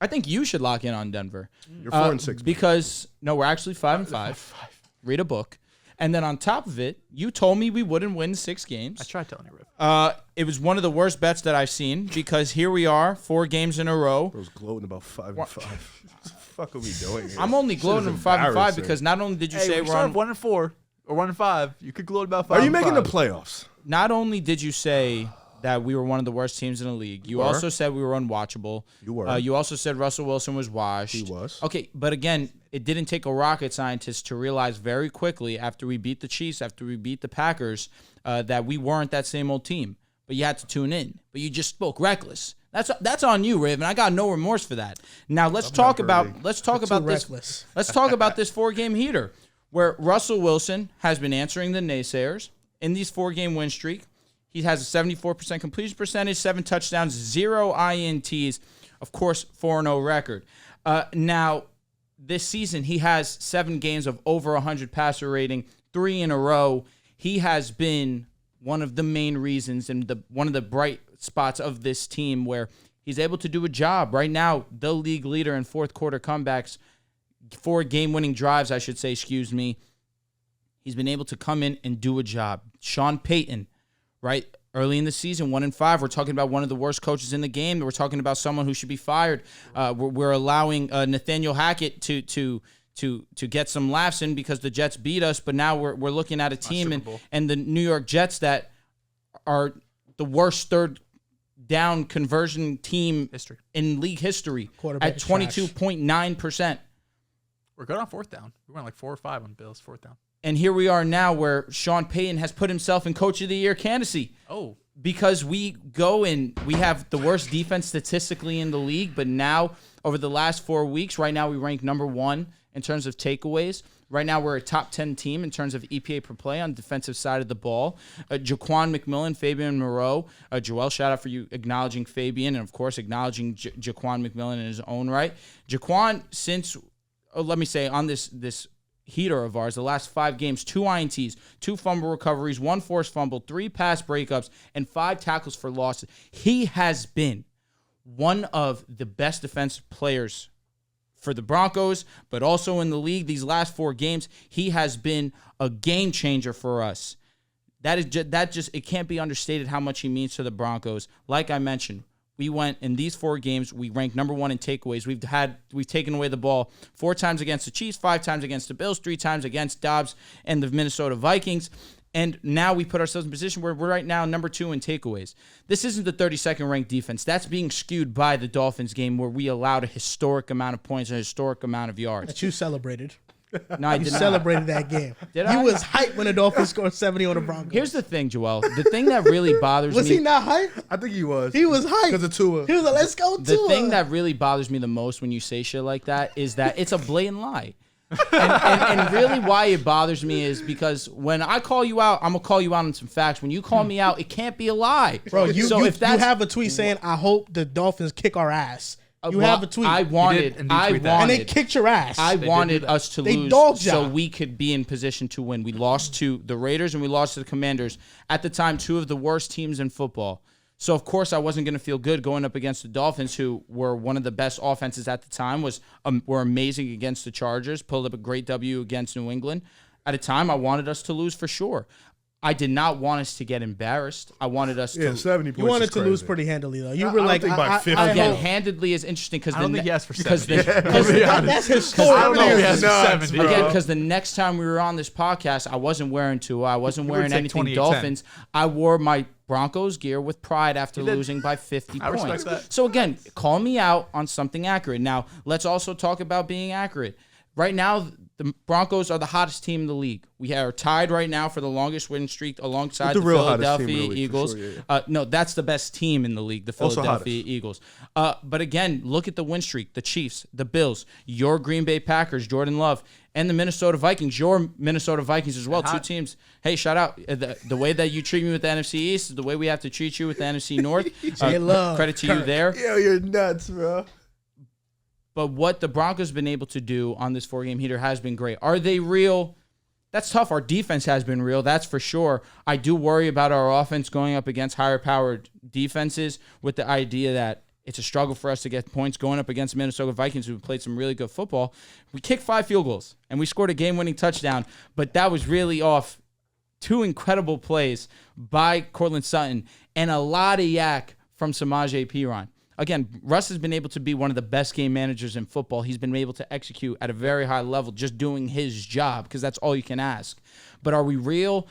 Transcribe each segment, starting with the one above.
I think you should lock in on Denver. You're 4-6. Because, no, we're actually 5-5. Read a book. And then on top of it, you told me we wouldn't win 6 games. I tried telling you, Riv. It was one of the worst bets that I've seen because here we are, 4 games in a row. I was gloating about 5-5. What the fuck are we doing here? I'm only gloating about 5-5 because not only did you say we're on 1-4 or 1-5, you could gloat about 5. Are you making the playoffs? Not only did you say that we were one of the worst teams in the league, you also said we were unwatchable. You were. You also said Russell Wilson was washed. He was. Okay, but again, it didn't take a rocket scientist to realize very quickly after we beat the Chiefs, after we beat the Packers, that we weren't that same old team. But you had to tune in. But you just spoke reckless. That's on you, Riv, and I got no remorse for that. Now let's talk about this. Reckless. Let's talk about this 4-game heater where Russell Wilson has been answering the naysayers in these 4-game win streak. He has a 74% completion percentage, 7 touchdowns, 0 INTs, of course, 4-0 record. Now, this season, he has 7 games of over 100 passer rating, 3 in a row. He has been one of the main reasons and one of the bright spots of this team where he's able to do a job. Right now, the league leader in fourth quarter comebacks, 4 game-winning drives, I should say, excuse me. He's been able to come in and do a job. Sean Payton, right? Early in the season, 1-5. We're talking about one of the worst coaches in the game. We're talking about someone who should be fired. We're allowing Nathaniel Hackett to get some laughs in because the Jets beat us. But now we're looking at a team and the New York Jets that are the worst third down conversion team in league history at 22.9%. We're good on 4th down. We went like 4 or 5 on Bills 4th down. And here we are now where Sean Payton has put himself in Coach of the Year candidacy. Oh. Because we go and we have the worst defense statistically in the league, but now over the last 4 weeks, right now we rank number 1 in terms of takeaways. Right now we're a top 10 team in terms of EPA per play on the defensive side of the ball. Jaquan McMillan, Fabian Moreau. Joel, shout out for you acknowledging Fabian and, of course, acknowledging Jaquan McMillan in his own right. Jaquan, since, let me say, on this heater of ours, the last 5 games, 2 INTs, 2 fumble recoveries, 1 forced fumble, 3 pass breakups, and 5 tackles for losses. He has been one of the best defensive players for the Broncos, but also in the league these last 4 games. He has been a game changer for us. It can't be understated how much he means to the Broncos. Like I mentioned, we went in these 4 games, we ranked number 1 in takeaways. We've taken away the ball 4 times against the Chiefs, 5 times against the Bills, 3 times against Dobbs and the Minnesota Vikings. And now we put ourselves in a position where we're right now number 2 in takeaways. This isn't the 32nd ranked defense. That's being skewed by the Dolphins game where we allowed a historic amount of points, a historic amount of yards. That you celebrated. No, I did not. Celebrated that game. You was hyped when the Dolphins scored 70 on the Broncos. Here's the thing, Joel. The thing that really bothers was me... he not hyped? I think he was. He was hyped. Because of Tua. He was like, let's go Tua. The thing that really bothers me the most when you say shit like that is that it's a blatant lie. and really why it bothers me is because when I call you out, I'm going to call you out on some facts. When you call me out, it can't be a lie. Bro, you have a tweet saying, I hope the Dolphins kick our ass. You have a tweet. And they kicked your ass. I wanted us to lose so we could be in position to win. We lost to the Raiders and we lost to the Commanders. At the time, 2 of the worst teams in football. So, of course, I wasn't going to feel good going up against the Dolphins, who were one of the best offenses at the time, were amazing against the Chargers, pulled up a great W against New England. At a time, I wanted us to lose for sure. I did not want us to get embarrassed. I wanted us to 70 points. You wanted to lose pretty handily, though. You were like, by 50. Again, handedly is interesting because I don't think he asked for 70. That's historic. I don't think he asked for 70. Again, because the next time we were on this podcast, I wasn't wearing Tua. I wasn't wearing anything Dolphins. I wore my Broncos gear with pride after losing by 50 points. Respect that. So again, call me out on something accurate. Now, let's also talk about being accurate. Right now, the Broncos are the hottest team in the league. We are tied right now for the longest win streak alongside the Philadelphia Eagles. Sure, no, that's the best team in the league, the Philadelphia Eagles. But again, look at the win streak. The Chiefs, the Bills, your Green Bay Packers, Jordan Love, and the Minnesota Vikings, your Minnesota Vikings as well. 2 teams. Hey, shout out. The way that you treat me with the NFC East is the way we have to treat you with the NFC North. Credit to you there. Yo, you're nuts, bro. But what the Broncos have been able to do on this 4-game heater has been great. Are they real? That's tough. Our defense has been real, that's for sure. I do worry about our offense going up against higher-powered defenses with the idea that It's a struggle for us to get points going up against Minnesota Vikings, who played some really good football. We kicked 5 field goals, and we scored a game-winning touchdown, but that was really off 2 incredible plays by Cortland Sutton and a lot of yak from Samaje Perine. Again, Russ has been able to be one of the best game managers in football. He's been able to execute at a very high level just doing his job, because that's all you can ask. But are we real?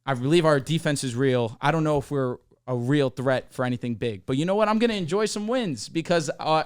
I believe our defense is real. I don't know if we're a real threat for anything big. But you know what? I'm going to enjoy some wins, because all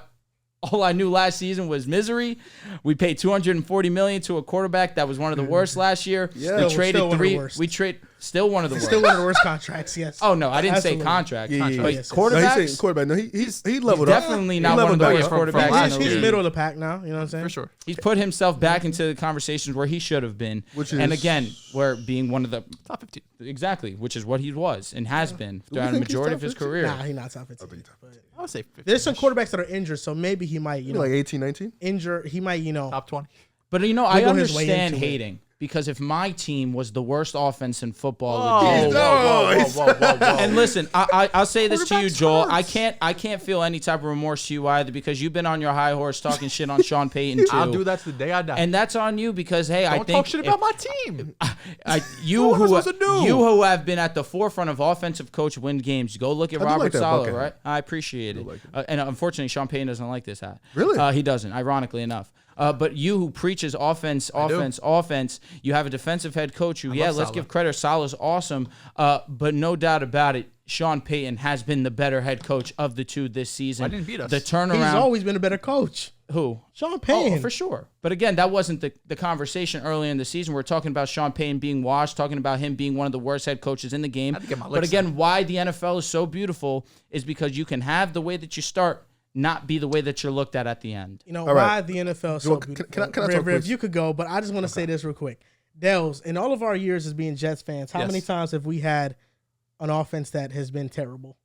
I knew last season was misery. We paid $240 million to a quarterback that was one of the worst last year. Yeah, we traded 3. We trade still one of the worst. Still one of the worst contracts. Yes. Oh no, I didn't Absolutely. say contract. Yeah, But yes. quarterbacks. No, he's saying quarterback. No, he leveled up. Definitely not one of the worst quarterbacks in the He's league. middle of the pack now. You know what I'm saying? For sure. He's put himself back into the conversations where he should have been. And again, where being one of the Top 15. exactly, which is what he was and has been we throughout the think he's majority top of his 15? career. Nah, he's not top 15. I would say 15. There's some quarterbacks that are injured, so maybe he might, Like 18, 19? injure. He might, Top 20. But I Wiggle his way understand into it. hating, because if my team was the worst offense in football, and listen, I'll say this to you, Joel. I can't feel any type of remorse to you either, because you've been on your high horse talking shit on Sean Payton too. I'll do that to the day I die. And that's on you, because hey, I Don't think talk shit about my team. you What am I supposed to do? who have been at the forefront of offensive coach win games. Go look at I do Robert like that Saleh, bucket hat. right? I appreciate it. like And unfortunately, Sean Payton doesn't like this hat. Really? He doesn't. Ironically enough. But you who preaches offense, you have a defensive head coach who, let's Saleh. give credit. Saleh's awesome. But no doubt about it, Sean Payton has been the better head coach of the two this season. Why didn't he beat us? The turnaround. He's always been a better coach. Who? Sean Payton. Oh, for sure. But again, that wasn't the conversation early in the season. We're talking about Sean Payton being washed, talking about him being one of the worst head coaches in the game. I had to get my But licks again, why the NFL is so beautiful is because you can have the way that you start not be the way that you're looked at the end. You know, All why right. the NFL is so Joel, beautiful. can I talk, Riv, please? you could go, but I just want to say this real quick. Dels, in all of our years as being Jets fans, how Yes. many times have we had an offense that has been terrible?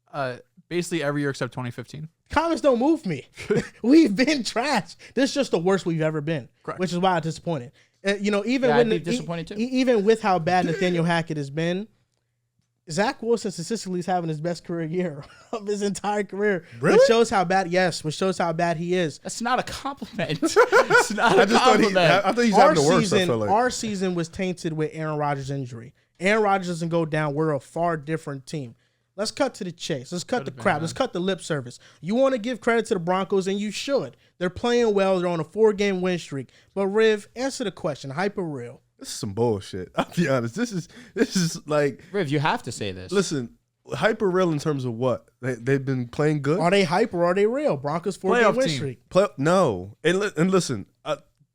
Basically every year except 2015. Comments don't move me. We've been trash. This is just the worst we've ever been, Correct. which is why I'm disappointed. Even Yeah, when I'd be disappointed too. even with how bad Nathaniel Hackett has been, Zach Wilson statistically is having his best career year of his entire career. Really? Which shows how bad. Yes, which shows how bad he is. That's not a compliment. It's not a I just thought compliment. I thought he's having the worst. I season, felt like. our season was tainted with Aaron Rodgers' injury. Aaron Rodgers doesn't go down. We're a far different team. Let's cut to the chase. Let's cut the crap. Let's cut the lip service. You want to give credit to the Broncos, and you should. They're playing well. They're on a 4-game win streak. But Riv, answer the question. Hyper real. This is some bullshit. I'll be honest. This is like, Riv, you have to say this. listen, hyper real in terms of what? They've been playing good? Are they hype or are they real? Broncos 4-game Playoff win team. streak. No. And listen,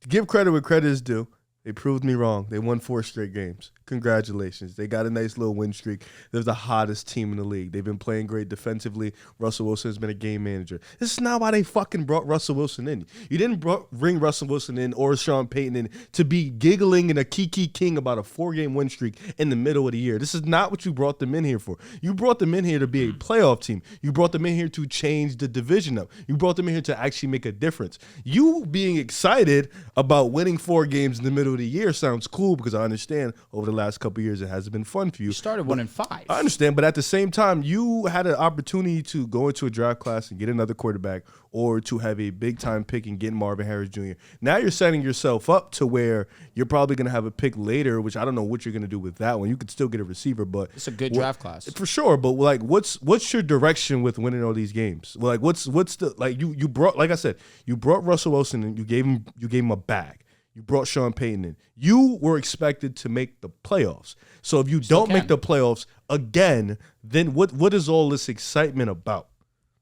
give credit where credit is due. They proved me wrong. They won 4 straight games. Congratulations. They got a nice little win streak. They're the hottest team in the league. They've been playing great defensively. Russell Wilson has been a game manager. This is not why they fucking brought Russell Wilson in. You didn't bring Russell Wilson in or Sean Payton in to be giggling and a kiki king about a 4-game win streak in the middle of the year. This is not what you brought them in here for. You brought them in here to be a playoff team. You brought them in here to change the division up. You brought them in here to actually make a difference. You being excited about winning 4 games in the middle of the year sounds cool, because I understand over the last couple of years it hasn't been fun for you. You started 1-5. I understand, but at the same time, you had an opportunity to go into a draft class and get another quarterback, or to have a big-time pick and get Marvin Harris Jr. Now you're setting yourself up to where you're probably going to have a pick later, which I don't know what you're going to do with that one. You could still get a receiver, but It's a good draft class. for sure. But like, what's your direction with winning all these games? Like, what's the like you brought? Like I said, you brought Russell Wilson and you gave him a bag. You brought Sean Payton in. You were expected to make the playoffs. So if you don't make the playoffs again, then what is all this excitement about?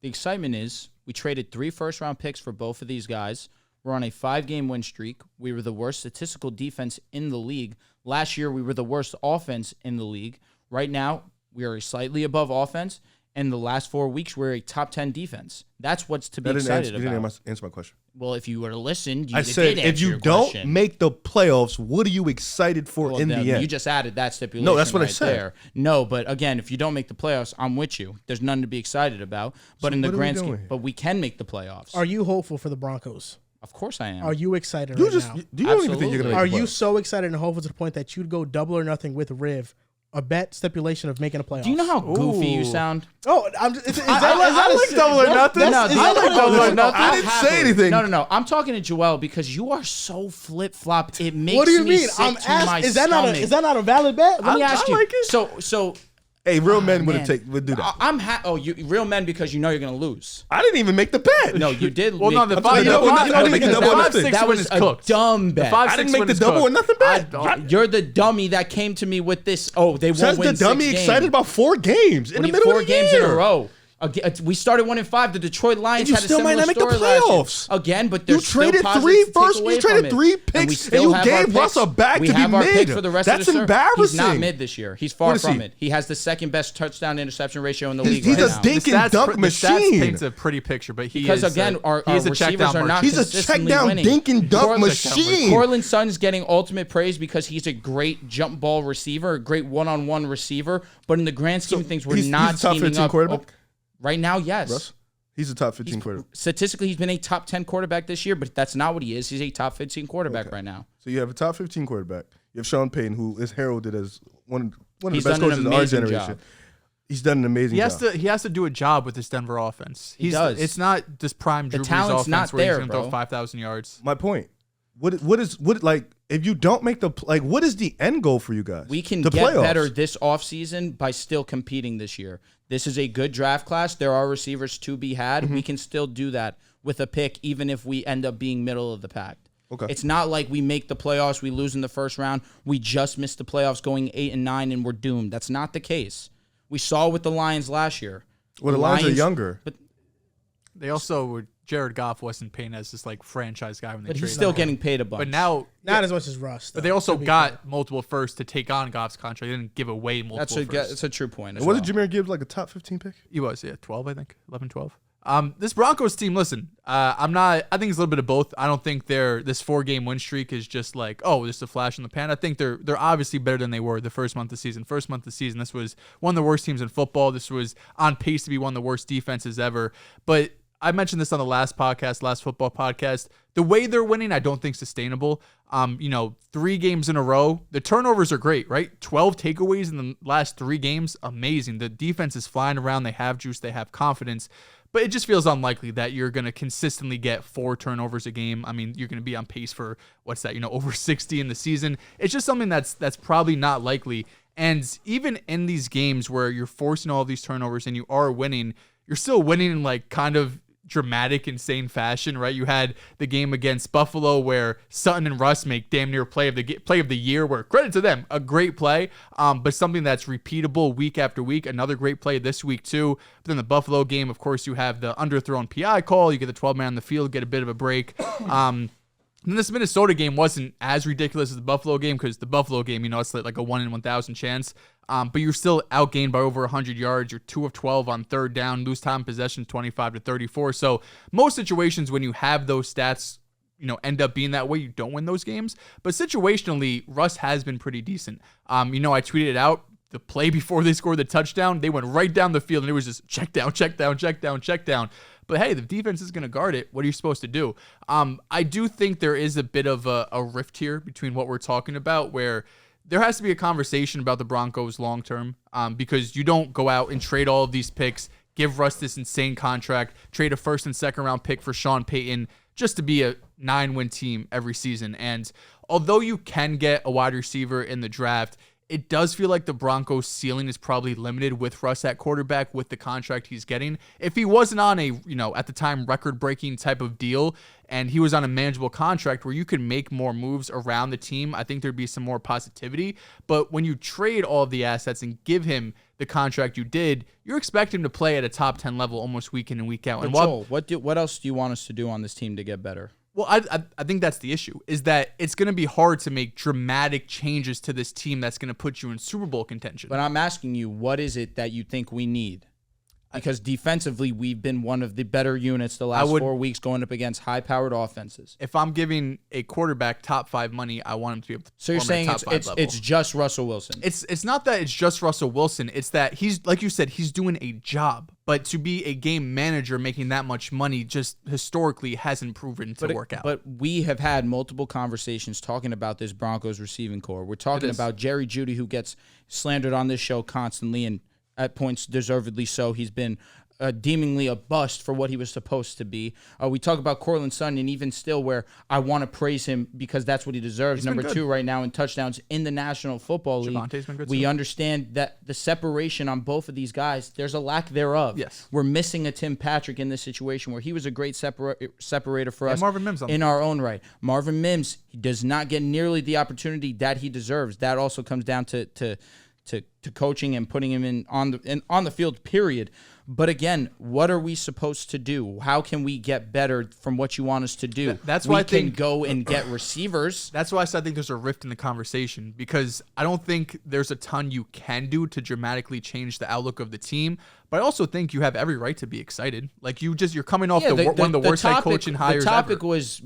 The excitement is we traded 3 first-round picks for both of these guys. We're on a 5-game win streak. We were the worst statistical defense in the league. Last year, we were the worst offense in the league. Right now, we are slightly above offense. And the last 4 weeks, we're a top 10 defense. That's what's to be excited about. You didn't answer my question. Well, if you were to listen, I said, if you don't make the playoffs, what are you excited for in the end? You just added that stipulation. No, that's what I right said. there. No, but again, if you don't make the playoffs, I'm with you. There's nothing to be excited about. But in the what are we grand doing scheme, here? but we can make the playoffs. Are you hopeful for the Broncos? Of course I am. Are you excited You right just now? do you don't even think you're Absolutely. gonna make Are the you playoffs? so excited and hopeful to the point that you'd go double or nothing with Riv a bet stipulation of making a playoffs. Do you know how goofy you Ooh. sound? Oh, I'm just, is that I like double or nothing. No, I like double or nothing. I didn't say anything. No. I'm talking to Joel because you are so flip flop. It makes What do you me mean? sick I'm to my asking. stomach. Is that not a valid bet? Let me I ask you. like it. So Hey, real men man. would do that. I'm you real men because you know you're gonna lose. I didn't even make the bet. No, you did. Well, no, the make- five, you the know what? five, I didn't make the the double or nothing. 5-6 That win was is a cooked. dumb bet. The 5-6 I didn't make win the is double or cooked. nothing bet. You're the dummy that came to me with this. Oh, they won't Says win the dummy 6 excited games. about 4 games in the middle 4 of the games year. in a row. We started 1-5. The Detroit Lions And you had a still might similar not make the story last year. playoffs. Again, but You there's still traded positives 3 to take first. away You traded from it. 3 And we picks, and still you have our gave Russ picks. a bag We to be have our picks made. for the rest That's of the embarrassing. He's not mid this year. He's far What is from he? it. He has the second best touchdown interception ratio in the He's league a right now. dink and dunk The machine. stats paints a pretty picture, but he Because is again, our he is a check receivers down are not He's a consistently check down winning. dink and dunk Cortland- machine. Cortland Sutton's getting ultimate praise because he's a great jump ball receiver, a great one-on-one receiver. But in the grand scheme of things, we're he's not a top teaming 15 up. quarterback? Right now, yes. Russ? He's a top 15 quarterback. Statistically, he's been a top 10 quarterback this year, but that's not what he is. He's a top 15 quarterback right now. So you have a top 15 quarterback. You have Sean Payton, who is heralded as one of He's the best done an coaches of our amazing generation. job. He's done an amazing job. He has to do a job with this Denver offense. He does. It's not this prime Drew Brees talent's offense not where there, he's gonna bro. throw 5,000 yards. My point. What like if you don't make the what is the end goal for you guys? We can The get playoffs. better this offseason by still competing this year. This is a good draft class. There are receivers to be had. Mm-hmm. We can still do that with a pick, even if we end up being middle of the pack. Okay. It's not like we make the playoffs, we lose in the first round, we just missed the playoffs going 8-9, and we're doomed. That's not the case. We saw with the Lions last year. Well, the Lions are younger. But They also were Jared Goff wasn't paying as this like franchise guy when they But traded he's still him. getting paid a bunch. But now, Not as much as Russ. but they also got multiple firsts to take on Goff's contract. They didn't give away multiple firsts. that's a true point. And wasn't Jameer Gibbs like a top 15 pick? He was, 12, I think. 11, 12. This Broncos team, listen, I think it's a little bit of both. I don't think this 4-game win streak is just like, oh, just a flash in the pan. I think they're obviously better than they were the first month of the season. First month of the season, this was one of the worst teams in football. This was on pace to be one of the worst defenses ever. But I mentioned this on the last football podcast. The way they're winning, I don't think sustainable. 3 games in a row. The turnovers are great, right? 12 takeaways in the last 3 games. Amazing. The defense is flying around. They have juice. They have confidence. But it just feels unlikely that you're going to consistently get 4 turnovers a game. I mean, you're going to be on pace for, over 60 in the season. It's just something that's probably not likely. And even in these games where you're forcing all of these turnovers and you are winning, you're still winning in like kind of dramatic, insane fashion, right? You had the game against Buffalo where Sutton and Russ make damn near play of the year, where credit to them, a great play, but something that's repeatable week after week. Another great play this week too. But then the Buffalo game, of course, you have the underthrown PI call. You get the 12-man on the field, get a bit of a break. And this Minnesota game wasn't as ridiculous as the Buffalo game, because the Buffalo game, it's like a 1 in 1,000 chance. But you're still outgained by over 100 yards. You're 2 of 12 on third down, lose time possession 25-34. So most situations when you have those stats, end up being that way, you don't win those games. But situationally, Russ has been pretty decent. I tweeted it out. The play before they scored the touchdown, they went right down the field, and it was just check down, check down, check down, check down. But hey, the defense is going to guard it. What are you supposed to do? I do think there is a bit of a rift here between what we're talking about, where there has to be a conversation about the Broncos long term, because you don't go out and trade all of these picks, give Russ this insane contract, trade a 1st and 2nd round pick for Sean Payton just to be a 9-win team every season. And although you can get a wide receiver in the draft, it does feel like the Broncos' ceiling is probably limited with Russ at quarterback with the contract he's getting. If he wasn't on a, at the time, record-breaking type of deal, and he was on a manageable contract where you could make more moves around the team, I think there'd be some more positivity. But when you trade all of the assets and give him the contract you did, you're expecting him to play at a top 10 level almost week in and week out. But And Joel, what else do you want us to do on this team to get better? Well, I think that's the issue, is that it's going to be hard to make dramatic changes to this team that's going to put you in Super Bowl contention. But I'm asking you, what is it that you think we need? because defensively we've been one of the better units the last 4 weeks going up against high-powered offenses. If I'm giving a quarterback top 5 money, I want him to be able to. So you're saying it's just Russell Wilson? It's not that it's just Russell Wilson. It's that he's, like you said, he's doing a job. But to be a game manager making that much money just historically hasn't proven to work out. But we have had multiple conversations talking about this Broncos receiving core. We're talking about Jerry Jeudy, who gets slandered on this show constantly, and at points deservedly so. He's been deemingly a bust for what he was supposed to be. We talk about Courtland Sutton, and even still where I want to praise him because that's what he deserves. Number 2 right now in touchdowns in the National Football League. Javonte's been good we too. Understand that the separation on both of these guys, there's a lack thereof. Yes. We're missing a Tim Patrick in this situation where he was a great separator for us Marvin Mims in our own right. Marvin Mims, he does not get nearly the opportunity that he deserves. That also comes down to coaching and putting him in on the field, period. But again, what are we supposed to do? How can we get better from what you want us to do? That's why we can go and get receivers. That's why I said I think there's a rift in the conversation because I don't think there's a ton you can do to dramatically change the outlook of the team. But I also think you have every right to be excited. Like you're coming off one of the worst head coaching hires ever. The topic ever. was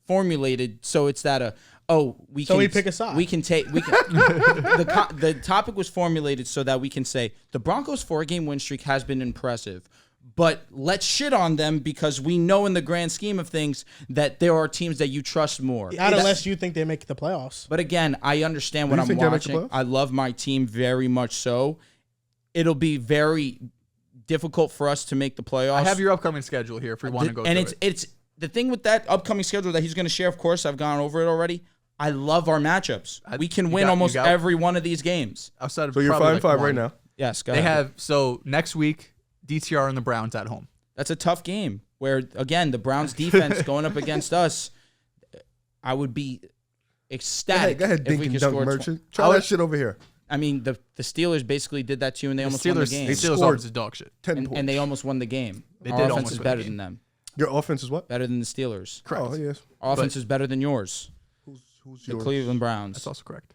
formulated so it's that we pick a side. The topic was formulated so that we can say the Broncos' 4-game win streak has been impressive, but let's shit on them because we know in the grand scheme of things that there are teams that you trust more. Not unless you think they make the playoffs. But again, I understand what I'm watching. I love my team very much so. It'll be very difficult for us to make the playoffs. I have your upcoming schedule here if we want to go through it. It's the thing with that upcoming schedule that he's going to share, of course, I've gone over it already. I love our matchups. We can win almost every one of these games. Outside of So you're 5-5 right now. Yes, go ahead. Next week, DTR and the Browns at home. That's a tough game where, again, the Browns defense going up against us, I would be ecstatic Go ahead, if we Dink and could Dunk score. Merchant. Try that shit over here. I mean, the Steelers basically did that to you, and they almost won the game. The Steelers scored offense is dog shit. 10 points. And they almost won the game. They Our did offense almost is win the better game. than them. Your offense is what? Better than the Steelers. Correct. Oh, yes. Our offense is better than yours. Who's The yours? Cleveland Browns. That's also correct.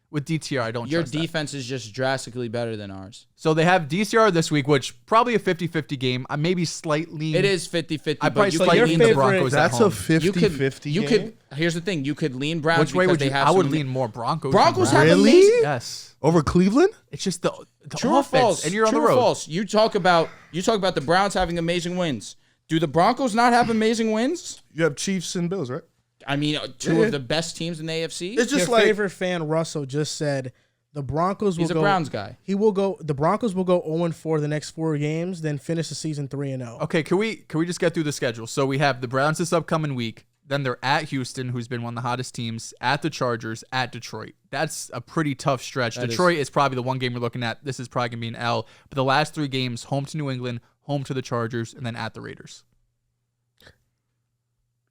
With DTR, I don't Your trust that. defense is just drastically better than ours. So they have DCR this week, which probably a 50-50 game. I maybe slightly. It is 50-50. I probably but you slightly could lean lean the Broncos at That's home. a 50-50 you game? Here's the thing. You could lean Browns. Which way would because you? they have I would some- lean more Broncos. Broncos than have Browns. Really? amazing. Yes. Over Cleveland? It's just the True or offense, false? and you're on True the road. Or false? You talk about the Browns having amazing wins. Do the Broncos not have amazing wins? You have Chiefs and Bills, right? I mean, two of the best teams in the AFC. It's just Your like favorite fan, Russell, just said the Broncos will He's a go. Browns guy. The Broncos will go 0-4 the next 4 games, then finish the season 3-0. Okay, can we just get through the schedule? So we have the Browns this upcoming week. Then they're at Houston, who's been one of the hottest teams, at the Chargers, at Detroit. That's a pretty tough stretch. Detroit is probably the one game we're looking at. This is probably going to be an L. But the last 3 games, home to New England, home to the Chargers, and then at the Raiders.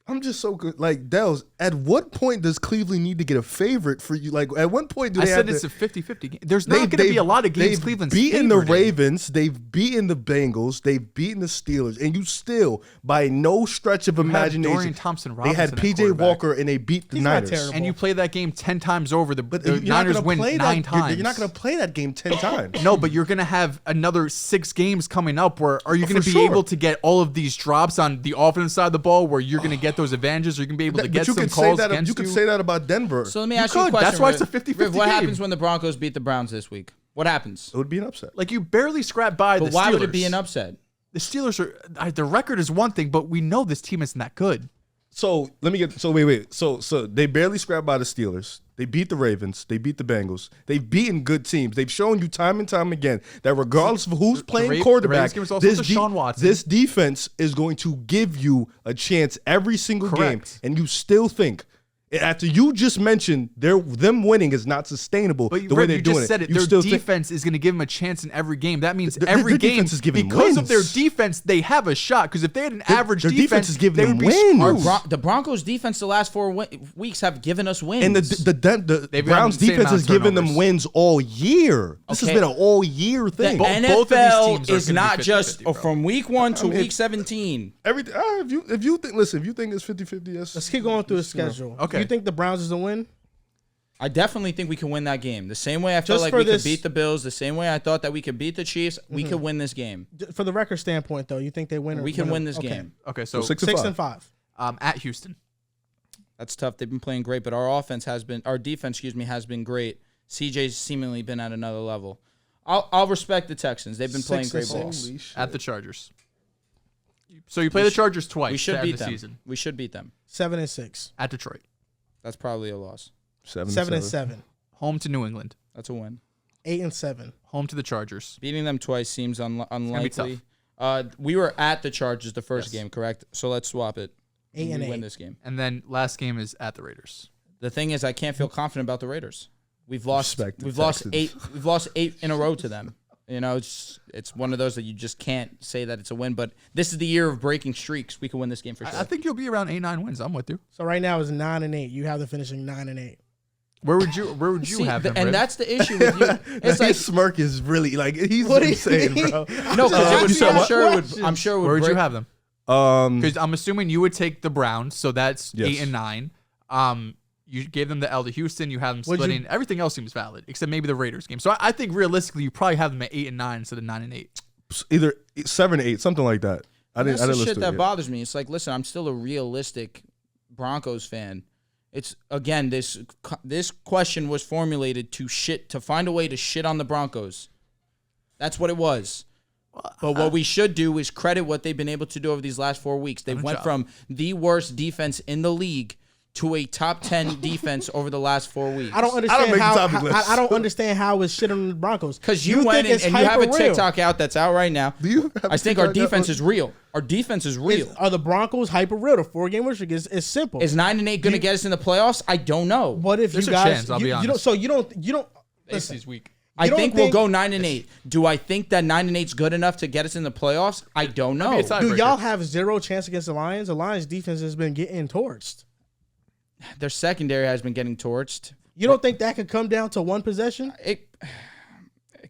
I'm just so good. Like, Dells, at what point does Cleveland need to get a favorite for you? Like, at what point do I they said have it's to, a 50-50 game. There's not going to be a lot of games Cleveland's They've beaten the favored in. Ravens. They've beaten the Bengals. They've beaten the Steelers. And you still, by no stretch of have imagination, Dorian Thompson they had Robinson at P.J. quarterback. Walker and they beat the He's not Niners. terrible. And you play that game 10 times over. The But you're not Niners gonna win play 9 that, times. You're not going to play that game 10 times. No, but you're going to have another 6 games coming up where are you going to For be sure. able to get all of these drops on the offense side of the ball where you're going to get those advantages? Or you're going to be able to get But you some could say calls that. against You could say that about Denver. So let me You ask you a could. question. That's why it's a Riv. 50-50 Riv, what game. happens when the Broncos beat the Browns this week? What happens? It would be an upset. Like you barely scrap by the But Steelers. why would it be an upset? The Steelers are the record is one thing, but we know this team isn't that good. So let me get. So wait. So they barely scrapped by the Steelers. They beat the Ravens. They beat the Bengals. They've beaten good teams. They've shown you time and time again that regardless of who's playing the quarterback, Ravens game was also Deshaun Watson. this defense is going to give you a chance every single Correct. game, and you still think. After you just mentioned them winning is not sustainable But the way they're you doing just said it. You Their still think- defense is going to give them a chance in every game. That means Their every game, defense is giving because of their wins. defense, they have a shot. Because if they had an average their defense is giving they them would be wins. screwed. The Broncos' defense the last 4 weeks have given us wins. And the They've Browns gotten the same defense amount has of given them turnovers. wins all year. This Okay. has been an all year thing. the Both of these NFL teams are is gonna be not 50-50, just bro. from week 1 to week 17. Everything. If you think, listen, if you think it's 50-50, yes. Let's keep going through the schedule. Okay. You think the Browns is a win? I definitely think we can win that game. The same way I felt Just like for we this- could beat the Bills, the same way I thought that we could beat the Chiefs, we could win this game. For the record standpoint, though, you think they win? Or We can win this game. Okay, so So 6 and 5. at Houston. That's tough. They've been playing great, but our defense, has been great. CJ's seemingly been at another level. I'll respect the Texans. They've been playing 6 great and ball. 6. At the Chargers. So you play the Chargers twice. We should to end beat the them. season. We should beat them. 7 and 6. At Detroit. That's probably a loss. 7 and 7. Home to New England. That's a win. 8 and 7. Home to the Chargers. Beating them twice seems unlikely. tough. We were at the Chargers the first Yes. game, correct? So let's swap it. 8 and we 8. win this game. And then last game is at the Raiders. The thing is, I can't feel confident about the Raiders. We've lost. Respect the We've lost Texans. 8. We've lost 8 in a row to them. You know, it's one of those that you just can't say that it's a win. But this is the year of breaking streaks. We can win this game for sure. I think you'll be around 8-9 wins. I'm with you. So right now it's 9 and 8. You have them finishing 9 and 8. Where would you See, have them? and Riv? that's the issue with you. It's like His smirk is really like he's What do you insane, mean? bro. no, because asking I'm sure it would. questions. I'm sure it would. Where would you break- have them? Because I'm assuming you would take the Browns, so that's Yes. 8 and 9. You gave them the L to Houston. You have them Would you- splitting. Everything else seems valid, except maybe the Raiders game. So I think realistically, you probably have them at 8 and 9 instead of 9 and 8. Either 7 or 8, something like that. I That's didn't the listen shit to that it yet. bothers me. It's like, listen, I'm still a realistic Broncos fan. It's again this question was formulated to find a way to shit on the Broncos. That's what it was. But what we should do is credit what they've been able to do over these last 4 weeks. They went from the worst defense in the league to a top 10 defense over the last 4 weeks. I don't understand make the how. topic list. I don't understand how it's shit on the Broncos. Because you went think it's and you have a hyper real. TikTok out that's out right now. Do you have I a think our TikTok out? defense is real. Our defense is real. Are the Broncos hyper real? The 4-game win streak is simple. Is 9 and 8 going to get us in the playoffs? I don't know. What if There's you a guys? chance, I'll be you don't. honest. So you don't. Listen, AFC's weak. I don't think we'll think- go 9 and 8. Do I think that 9 and 8 is good enough to get us in the playoffs? I don't know. it's not- do tiebreaker. y'all have zero chance against the Lions? The Lions defense has been getting torched. Their secondary has been getting torched. You don't think that could come down to one possession? It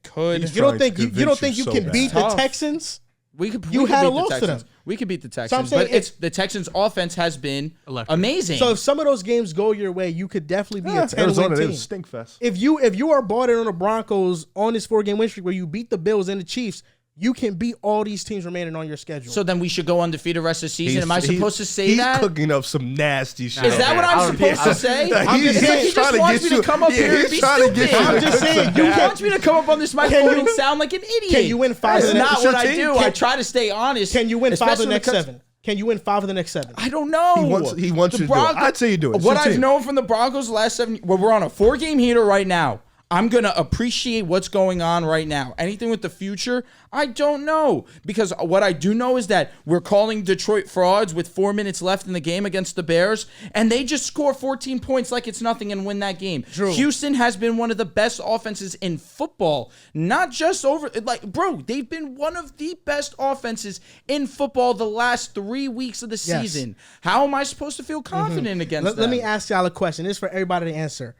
could. He's You don't trying think to you don't convince think you you so can beat bad. the Texans? We could. You we could had beat a the loss to Texans. them. We could beat the I'm Texans, saying but it's the Texans' offense has been Electric. amazing. So if some of those games go your way, you could definitely be a 10-win Arizona, they team. was stink fest. If you are bought in on the Broncos on this 4-game win streak where you beat the Bills and the Chiefs, you can beat all these teams remaining on your schedule. So then we should go undefeated the rest of the season. Am I supposed to say that? He's cooking up some nasty shit. Is that what I'm supposed to say? I'm just saying, He just wants me to come up here and be stupid. I'm just saying, He wants me to come up on this microphone you- and sound like an idiot. can you win 5 That's of the not next- what I Can- do. I try to stay honest. can you win 5 of especially the when it next comes- 7? Can you win 5 of the next 7? I don't know. He wants The you to do it. I'd say you do it. It's What your I've team. known from the Broncos the last 7 years, well, we're on a 4-game heater right now. I'm going to appreciate what's going on right now. Anything with the future, I don't know. Because what I do know is that we're calling Detroit frauds with 4 minutes left in the game against the Bears, and they just score 14 points like it's nothing and win that game. True. Houston has been one of the best offenses in football. Not just they've been one of the best offenses in football the last 3 weeks of the season. How am I supposed to feel confident against them? Let me ask y'all a question. This is for everybody to answer.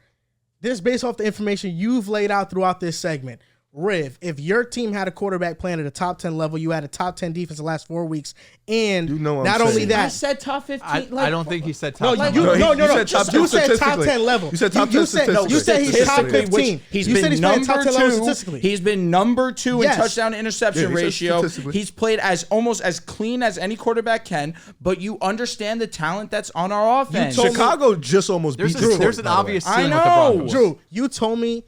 This is based off the information you've laid out throughout this segment. Riv, if your team had a quarterback playing at a top 10 level, you had a top 10 defense the last 4 weeks, and You know what not I'm only saying. I that, said top 15. I don't think he said no, top. you, ten. no, No, no, you said top 10 you said top statistically. 10 level. You said top 10 you said statistically. he's top Statistically, 15. He's you been said he's playing number top 10 level 2. statistically. He's been number 2 in Yes. touchdown to interception Yeah, he said ratio. statistically. He's played as almost as clean as any quarterback can, but you understand the talent that's on our offense. told me- Chicago just almost beat Detroit. There's an by the way. obvious I ceiling with the know. Broncos. Drew, you told me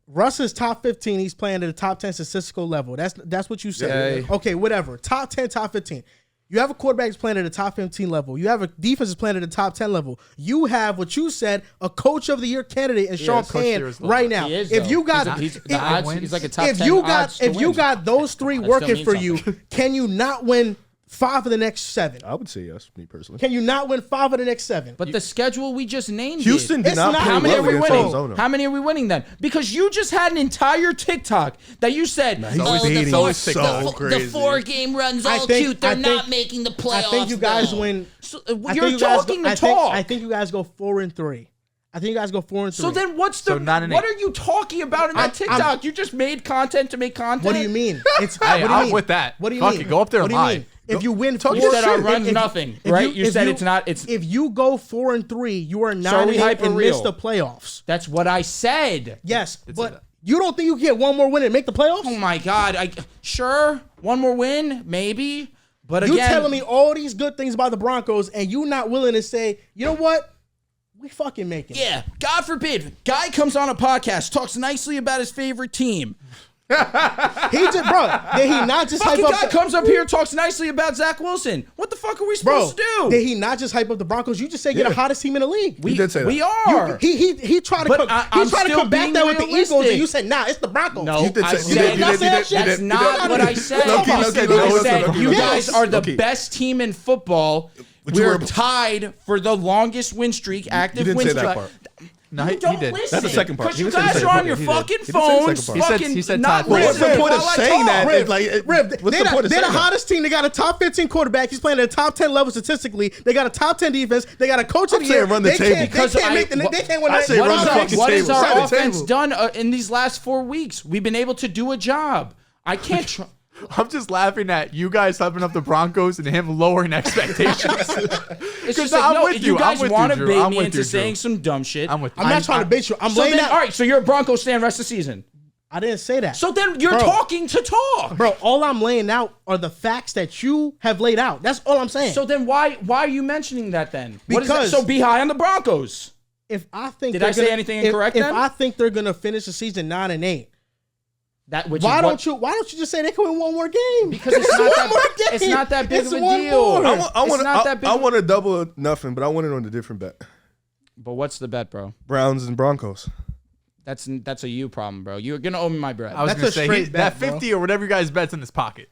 Russ is top 15. He's playing at a top 10 statistical level. That's what you said. Yeah. Okay, whatever. Top 10, top 15. You have a quarterback that's playing at a top 15 level. You have a defense that's playing at a top 10 level. You have what you said, a coach of the year candidate in Sean coach of the year Payne is low. right now. He is, if though. you got he's if- the odds, wins. he's like a top if 10 you odds got to if you win. got those 3 That working still for means you, something. can you not win 5 of the next 7? I would say yes, me personally. Can you not win 5 of the next 7? But the schedule we just named. Houston it. did It's not not- play How many are well we against winning? Arizona. How many are we winning then? Because you just had an entire TikTok that you said, he's beating so crazy. the 4-game run's I all think- cute. They're I not think- making the playoffs. I think you guys though. win. So, I you're think you guys talking go- the talk. I think you guys go 4-3. I think you guys go 4-3. So then what's the So 9 and what 8. are you talking about in that I'm- TikTok? You just made content to make content. What do you mean? It's Hey, what do you I'm mean? with that. What do you Fuck mean? it, go up there What and do you lie. mean? If you win Talk 4, You said our shit. run's nothing, right? You said it's not. It's If you go 4-3, you are So 9-8 hyping and miss real. the playoffs. that's what I said. Yes, but you don't think you can get one more win and make the playoffs? Oh my God! Sure, one more win, maybe. But You again, telling me all these good things about the Broncos, and you not willing to say, you know what? We fucking make it. yeah. God forbid, guy comes on a podcast, talks nicely about his favorite team. He just, bro, did he not just hype Fucking up guy comes up here, talks nicely about Zach Wilson. What the fuck are we supposed to do? Did he not just hype up the Broncos? You just said you're the hottest team in the league. He did say that. We are. He tried to But come, I'm he tried to still come back being there with the Eagles, and realistic. you said, nah, it's the Broncos. No, You did I say- you said did- you did- that's you did- not what I said. Low-key, I low-key, said, low-key, you low-key. guys are the Low-key. best team in football. But you We're were- tied for the longest win streak, active didn't win say that streak. part. No, You he don't did. listen. That's the second part. Because He you was saying the guys second are on part. your He did. fucking He did say the second phones, part. fucking He said not tied for- What's the listening point of while I saying talk. that? Riv, Like, Riv, what's they're the point of the saying that? hottest team. They got a top 15 quarterback. He's playing at a top 10 level statistically. They got a top 10 defense. They got a coach of the I'm saying year. run the They table. can't, Because they can't I- make the, they can't win I that. say run the fucking What table. has our Run the offense table. done in these last 4 weeks? We've been able to do a job. I can't. I'm just laughing at you guys hyping up the Broncos and him lowering expectations. It's just No, like, I'm no, with you you. guys I'm with want to you, Drew. bait I'm me with into you, Drew. saying some dumb shit. I'm with you. I'm not trying to bait you. I'm So laying then, out. all right, so you're a Broncos fan rest of the season. I didn't say that. So then you're Bro. talking to talk. Bro, all I'm laying out are the facts that you have laid out. That's all I'm saying. So then why are you mentioning that then? What is that? Because- So be high on the Broncos. if I think Did they're I say gonna- anything incorrect If then? I think they're gonna finish the season 9-8, That which why is don't you just say they can win one more game? Because it's not that it's not that big It's of a one deal. more. It's not that big. I want to double nothing, but I want it on a different bet. But what's the bet, bro? Browns and Broncos. That's a you problem, bro. You're gonna owe me my bread. I was That's going a to say straight that bet, 50 or whatever you guys bet's in his pocket.